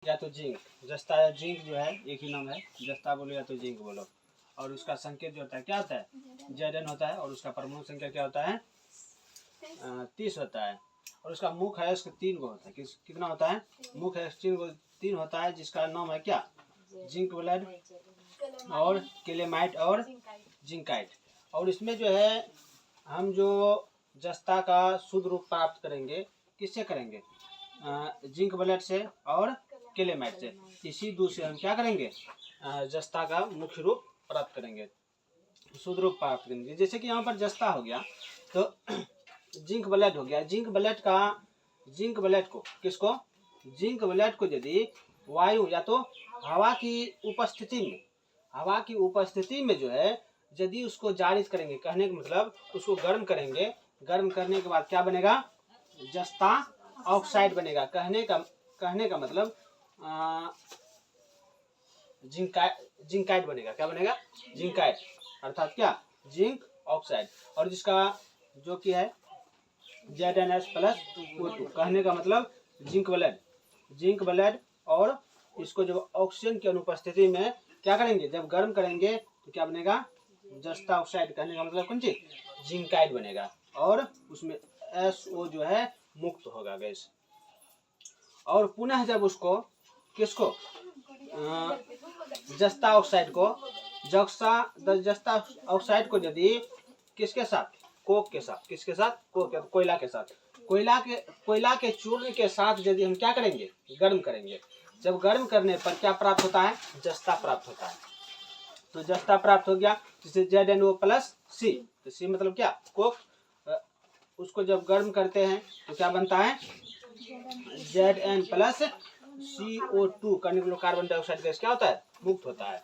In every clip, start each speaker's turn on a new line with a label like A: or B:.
A: या तो जिंक, जस्ता या जिंक जो है एक ही नाम है, जस्ता बोलो या तो जिंक बोलो। और उसका संकेत जो होता है क्या होता है, Zn होता है। और उसका परमाणु संख्या क्या होता है, 30 होता है। और उसका मुख है उसके 3 गो होता है। कितना होता है, मुख है 3 होता है, जिसका नाम है क्या, जिंक ब्लेड और केलेमाइट और जिंकाइट। और इसमें जो है हम जो जस्ता का शुद्ध रूप प्राप्त करेंगे किससे करेंगे, जिंक ब्लेड से और केलेमाइट से। इसी दूसरे हम क्या करेंगे, जस्ता का मुख्य रूप प्राप्त करेंगे, शुद्ध रूप प्राप्त करेंगे। जैसे कि यहाँ पर जस्ता हो गया तो जिंक ब्लेड हो गया। जिंक ब्लेड को किसको, जिंक ब्लेड को यदि वायु या तो हवा की उपस्थिति में जो है यदि उसको जारिज करेंगे, कहने का मतलब उसको गर्म करेंगे, गर्म करने के बाद क्या बनेगा, जस्ता ऑक्साइड बनेगा। कहने का मतलब जिंकाइट बनेगा। क्या बनेगा, जिंकाइट, अर्थात क्या, जिंक ऑक्साइड। और जिसका जो कि है ZnS+O2, कहने का मतलब जिंक ब्लेड। और इसको जब ऑक्सीजन की अनुपस्थिति में क्या करेंगे, जब गर्म करेंगे तो क्या बनेगा, जस्ता ऑक्साइड। कहने का मतलब कौन सी, जिंकाइड बनेगा। और उसमें SO जो है मुक्त होगा गैस। और पुनः जब उसको किसको, जस्ता ऑक्साइड को यदि किसके साथ, कोक के साथ, किसके साथ, कोयला के साथ, कोयला के चूर्ण के साथ यदि हम क्या करेंगे, गर्म करेंगे। जब गर्म करने पर क्या प्राप्त होता है, जस्ता प्राप्त होता है। तो जस्ता प्राप्त हो गया, जिसे ZnO+C। तो C मतलब क्या, कोक। उसको जब गर्म करते हैं तो क्या बनता है, Zn+CO2 करने के लिए कार्बन डाइऑक्साइड गैस क्या होता है, मुक्त होता है।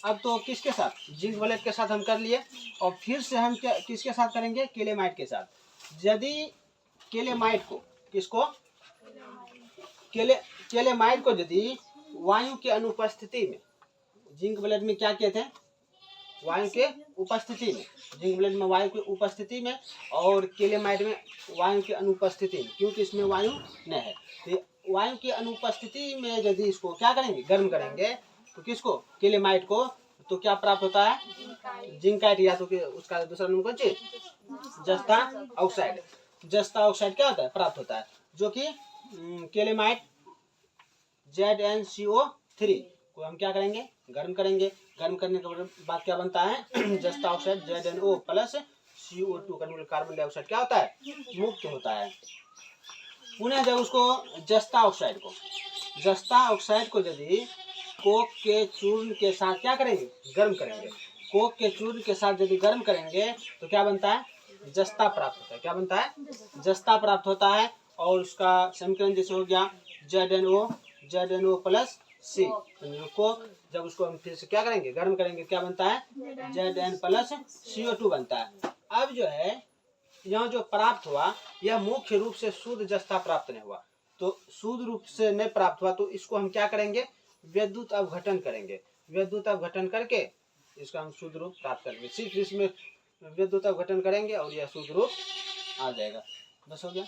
A: अब तो किसके साथ, जिंक ब्लेड के साथ हम कर लिए। और फिर से हम क्या किसके साथ करेंगे, केलेमाइट के साथ। यदि केलेमाइट को किसको, केलेमाइट को यदि वायु की अनुपस्थिति में, जिंक ब्लेड में क्या किए थे, वायु के उपस्थिति में, जिंक ब्लेड में वायु की उपस्थिति में और केलेमाइट में वायु की अनुपस्थिति में, क्योंकि इसमें वायु नहीं है। तो वायु की अनुपस्थिति में यदि इसको क्या करेंगे, गर्म करेंगे, तो किसको, केलेमाइट को, तो क्या प्राप्त होता है, जिंकाइट, या तो उसका दूसरा नाम कौन सी, जस्ता ऑक्साइड। जस्ता ऑक्साइड क्या होता है, प्राप्त होता है, जो कि केलेमाइट ZnCO3 को हम क्या करेंगे, गर्म करेंगे। गर्म करने के बाद क्या बनता है, जस्ता ऑक्साइड ZnO+CO2 करने कार्बन डाइऑक्साइड क्या होता है, मुक्त होता है। पुनः जब उसको जस्ता ऑक्साइड को यदि कोक के चूर्ण के साथ क्या करेंगे, गर्म करेंगे। कोक के चूर्ण के साथ यदि गर्म करेंगे तो क्या बनता है, जस्ता प्राप्त होता है। क्या बनता है, जस्ता प्राप्त होता है। और उसका समीकरण जैसे हो गया ZnO+C। कोक जब उसको हम फिर से क्या करेंगे, गर्म करेंगे, क्या बनता है, Zn+CO2 बनता है। अब जो है यहाँ जो प्राप्त हुआ यह मुख्य रूप से शुद्ध जस्ता प्राप्त नहीं हुआ। तो शुद्ध रूप से नहीं प्राप्त हुआ तो इसको हम क्या करेंगे, विद्युत अवघटन करेंगे। विद्युत अवघटन करके इसका हम शुद्ध रूप प्राप्त करेंगे। सिर्फ इसमें विद्युत अवघटन करेंगे और यह शुद्ध रूप आ जाएगा। बस हो गया।